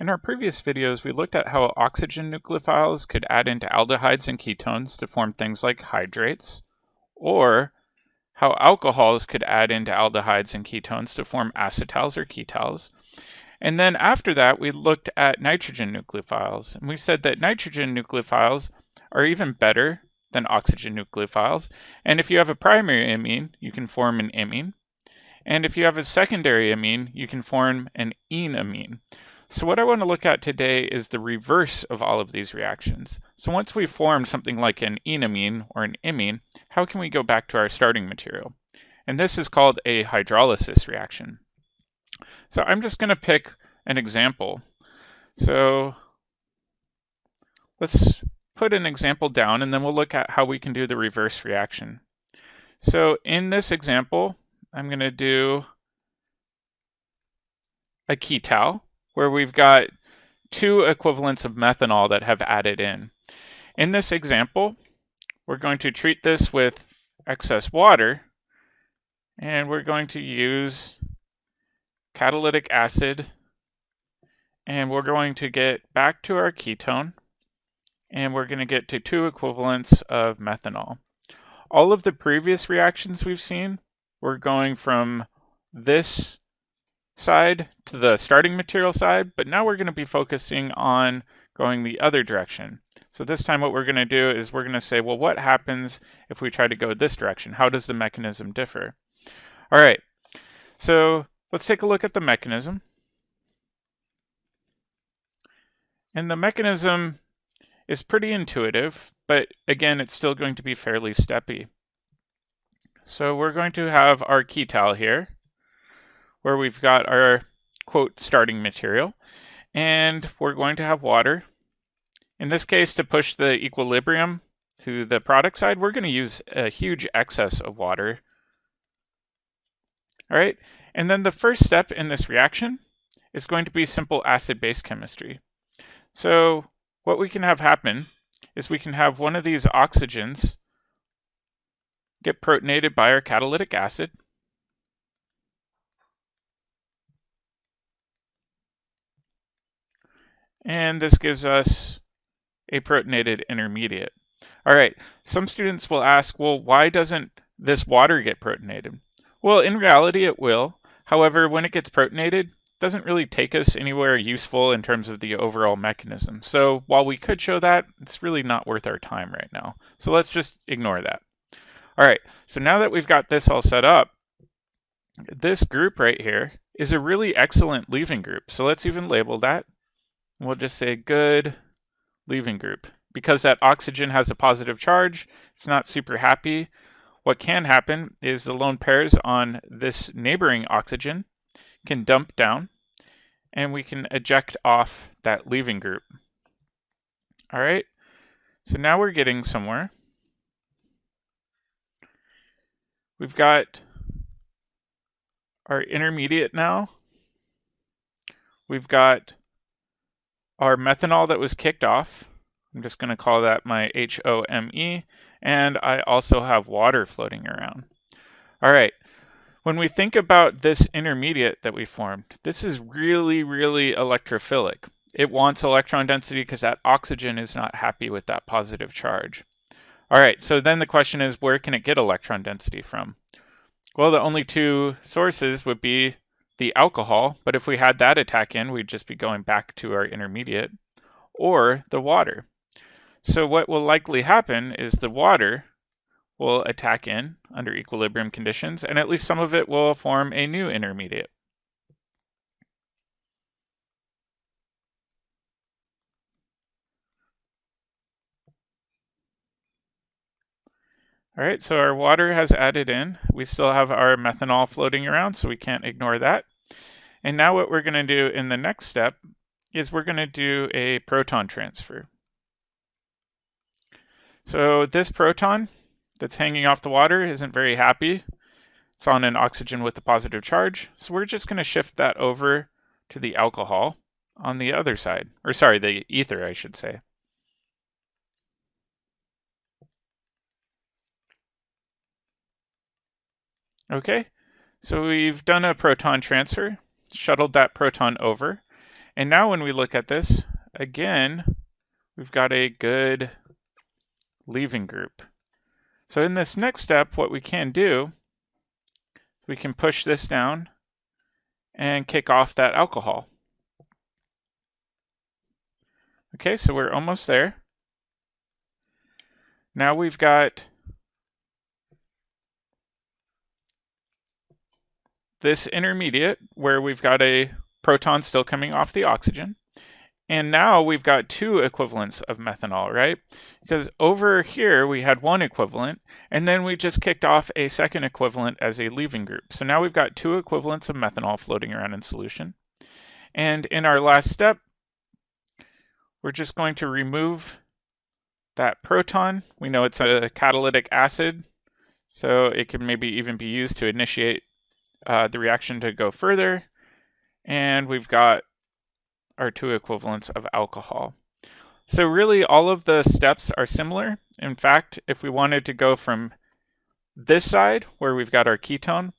In our previous videos, we looked at how oxygen nucleophiles could add into aldehydes and ketones to form things like hydrates, or how alcohols could add into aldehydes and ketones to form acetals or ketals. And then after that, we looked at nitrogen nucleophiles, and we said that nitrogen nucleophiles are even better than oxygen nucleophiles. And if you have a primary amine, you can form an imine. And if you have a secondary amine, you can form an enamine. So what I want to look at today is the reverse of all of these reactions. So once we've formed something like an enamine or an imine, how can we go back to our starting material? And this is called a hydrolysis reaction. So I'm just going to pick an example. So let's put an example down and then we'll look at how we can do the reverse reaction. So in this example, I'm going to do a ketal, where we've got two equivalents of methanol that have added in. In this example, we're going to treat this with excess water, and we're going to use catalytic acid, and we're going to get back to our ketone, and we're going to get to two equivalents of methanol. All of the previous reactions we've seen, we're going from this side to the starting material side, but now we're going to be focusing on going the other direction. So this time what we're going to do is we're going to say, well, what happens if we try to go this direction? How does the mechanism differ? All right, so let's take a look at the mechanism. And the mechanism is pretty intuitive, but again, it's still going to be fairly steppy. So we're going to have our ketal here, where we've got our, quote, starting material, and we're going to have water. In this case, to push the equilibrium to the product side, we're going to use a huge excess of water. All right, and then the first step in this reaction is going to be simple acid-base chemistry. So what we can have happen is we can have one of these oxygens get protonated by our catalytic acid, and this gives us a protonated intermediate. All right, some students will ask, well, why doesn't this water get protonated? Well, in reality, it will. However, when it gets protonated, it doesn't really take us anywhere useful in terms of the overall mechanism. So while we could show that, it's really not worth our time right now. So let's just ignore that. All right, so now that we've got this all set up, this group right here is a really excellent leaving group. So let's even label that. We'll just say good leaving group. Because that oxygen has a positive charge, it's not super happy. What can happen is the lone pairs on this neighboring oxygen can dump down, and we can eject off that leaving group. All right, so now we're getting somewhere. We've got our intermediate now. We've got our methanol that was kicked off. I'm just going to call that my HOME, and I also have water floating around. All right, when we think about this intermediate that we formed, this is really, really electrophilic. It wants electron density because that oxygen is not happy with that positive charge. All right, so then the question is, where can it get electron density from? Well, the only two sources would be the alcohol, but if we had that attack in, we'd just be going back to our intermediate, or the water. So what will likely happen is the water will attack in under equilibrium conditions, and at least some of it will form a new intermediate. All right, so our water has added in. We still have our methanol floating around, so we can't ignore that. And now what we're going to do in the next step is we're going to do a proton transfer. So this proton that's hanging off the water isn't very happy. It's on an oxygen with a positive charge, so we're just going to shift that over to the alcohol on the other side, or sorry, the ether, I should say. Okay, so we've done a proton transfer, shuttled that proton over, And now when we look at this, again, we've got a good leaving group. So in this next step, what we can do, we can push this down and kick off that alcohol. Okay, so we're almost there. Now we've got this intermediate where we've got a proton still coming off the oxygen. And now we've got two equivalents of methanol, right? Because over here we had one equivalent, and then we just kicked off a second equivalent as a leaving group. So now we've got two equivalents of methanol floating around in solution. And in our last step, we're just going to remove that proton. We know it's a catalytic acid, so it can maybe even be used to initiate the reaction to go further. And we've got our two equivalents of alcohol. So really all of the steps are similar. In fact, if we wanted to go from this side where we've got our ketone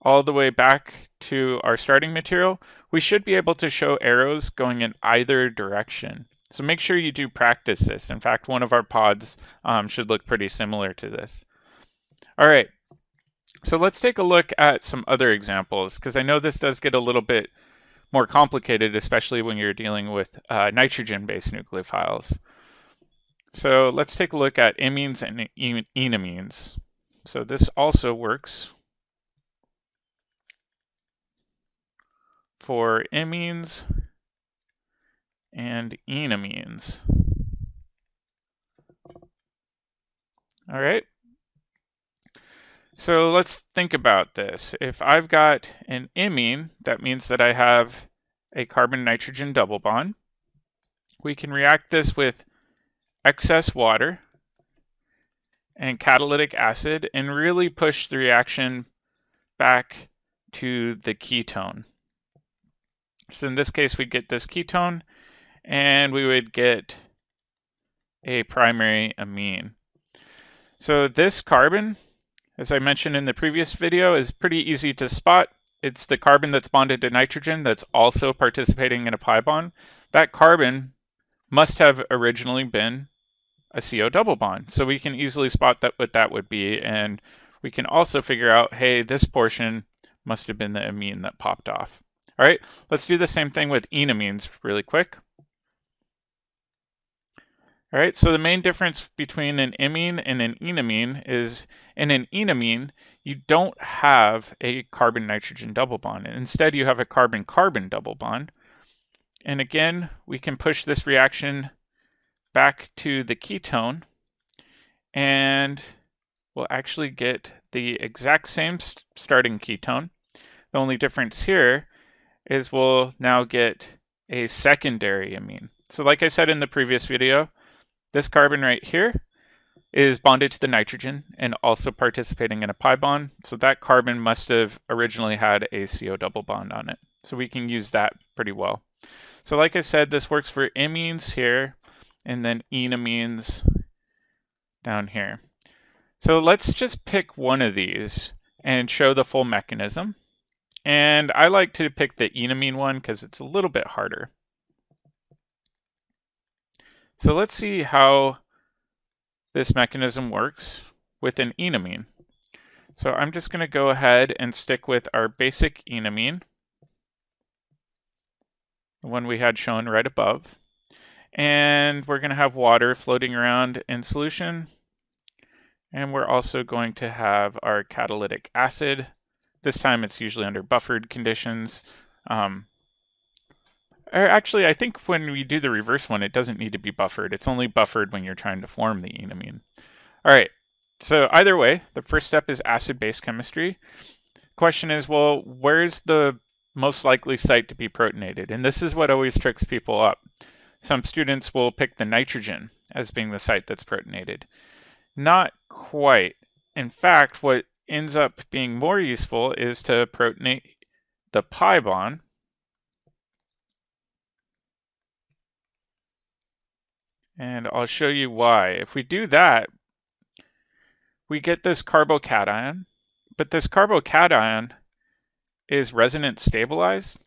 all the way back to our starting material, we should be able to show arrows going in either direction. So make sure you do practice this. In fact, one of our pods should look pretty similar to this. All right, so let's take a look at some other examples, because I know this does get a little bit more complicated, especially when you're dealing with nitrogen-based nucleophiles. So let's take a look at amines and enamines. So this also works for amines and enamines. All right. So let's think about this. If I've got an amine, that means that I have a carbon-nitrogen double bond. We can react this with excess water and catalytic acid and really push the reaction back to the ketone. So in this case, we get this ketone and we would get a primary amine. So this carbon, as I mentioned in the previous video, is pretty easy to spot. It's the carbon that's bonded to nitrogen that's also participating in a pi bond. That carbon must have originally been a CO double bond. So we can easily spot that what that would be, and we can also figure out, hey, this portion must have been the amine that popped off. All right, let's do the same thing with enamines really quick. All right, so the main difference between an amine and an enamine is in an enamine, you don't have a carbon-nitrogen double bond. Instead, you have a carbon-carbon double bond. And again, we can push this reaction back to the ketone, and we'll actually get the exact same starting ketone. The only difference here is we'll now get a secondary amine. So like I said in the previous video, this carbon right here is bonded to the nitrogen and also participating in a pi bond. So that carbon must have originally had a CO double bond on it. So we can use that pretty well. So like I said, this works for amines here and then enamines down here. So let's just pick one of these and show the full mechanism. And I like to pick the enamine one because it's a little bit harder. So let's see how this mechanism works with an enamine. So I'm just going to go ahead and stick with our basic enamine, the one we had shown right above. And we're going to have water floating around in solution. And we're also going to have our catalytic acid. This time it's usually under buffered conditions. Actually, I think when we do the reverse one, it doesn't need to be buffered. It's only buffered when you're trying to form the enamine. All right, so either way, the first step is acid-base chemistry. Question is, well, where's the most likely site to be protonated? And this is what always tricks people up. Some students will pick the nitrogen as being the site that's protonated. Not quite. In fact, what ends up being more useful is to protonate the pi bond. And I'll show you why. If we do that, we get this carbocation, but this carbocation is resonance stabilized.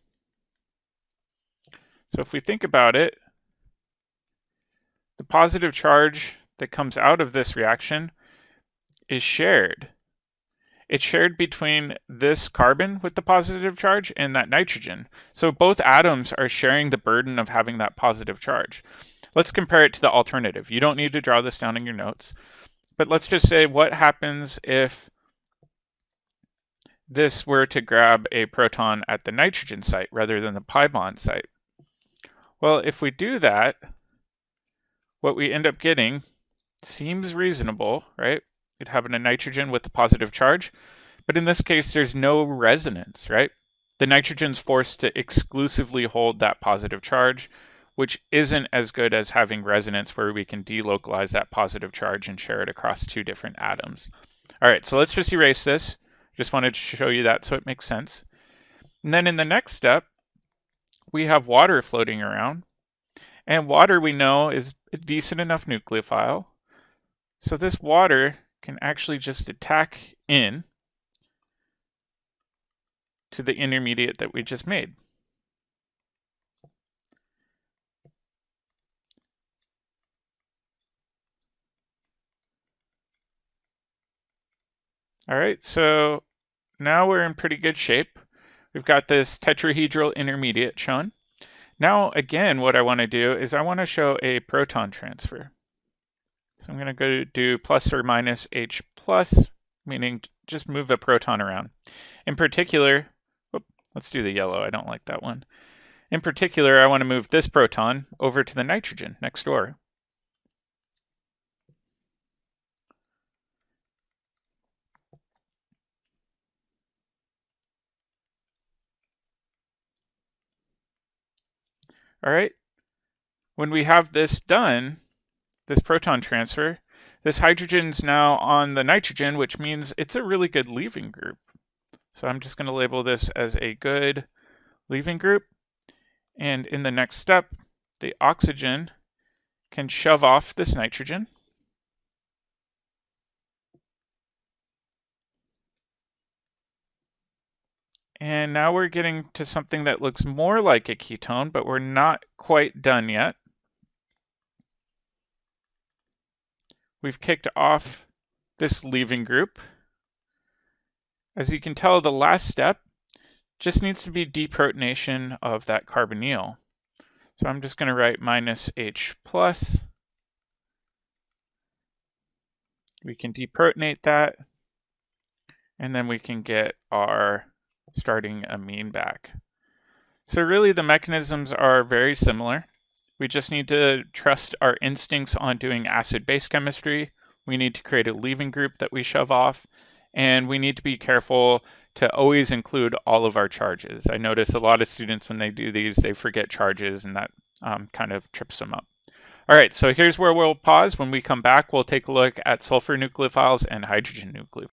So if we think about it, the positive charge that comes out of this reaction is shared. It's shared between this carbon with the positive charge and that nitrogen. So both atoms are sharing the burden of having that positive charge. Let's compare it to the alternative. You don't need to draw this down in your notes, but let's just say what happens if this were to grab a proton at the nitrogen site rather than the pi bond site. Well, if we do that, what we end up getting seems reasonable, right? You'd have a nitrogen with a positive charge, but in this case, there's no resonance, right? The nitrogen's forced to exclusively hold that positive charge, which isn't as good as having resonance where we can delocalize that positive charge and share it across two different atoms. All right, so let's just erase this. Just wanted to show you that so it makes sense. And then in the next step, we have water floating around. And water, we know, is a decent enough nucleophile. So this water can actually just attack in to the intermediate that we just made. All right, so now we're in pretty good shape. We've got this tetrahedral intermediate shown. Now, again, what I want to do is I want to show a proton transfer. So I'm going to go do plus or minus H plus, meaning just move the proton around. In particular, let's do the yellow. I don't like that one. In particular, I want to move this proton over to the nitrogen next door. All right. When we have this done, this proton transfer, this hydrogen's now on the nitrogen, which means it's a really good leaving group. So I'm just going to label this as a good leaving group. And in the next step, the oxygen can shove off this nitrogen. And now we're getting to something that looks more like a ketone, but we're not quite done yet. We've kicked off this leaving group. As you can tell, the last step just needs to be deprotonation of that carbonyl. So I'm just going to write minus H plus. We can deprotonate that, and then we can get our starting amine back. So really the mechanisms are very similar. We just need to trust our instincts on doing acid-base chemistry. We need to create a leaving group that we shove off, and we need to be careful to always include all of our charges. I notice a lot of students when they do these, they forget charges, and that kind of trips them up. All right, so here's where we'll pause. When we come back, we'll take a look at sulfur nucleophiles and hydrogen nucleophiles.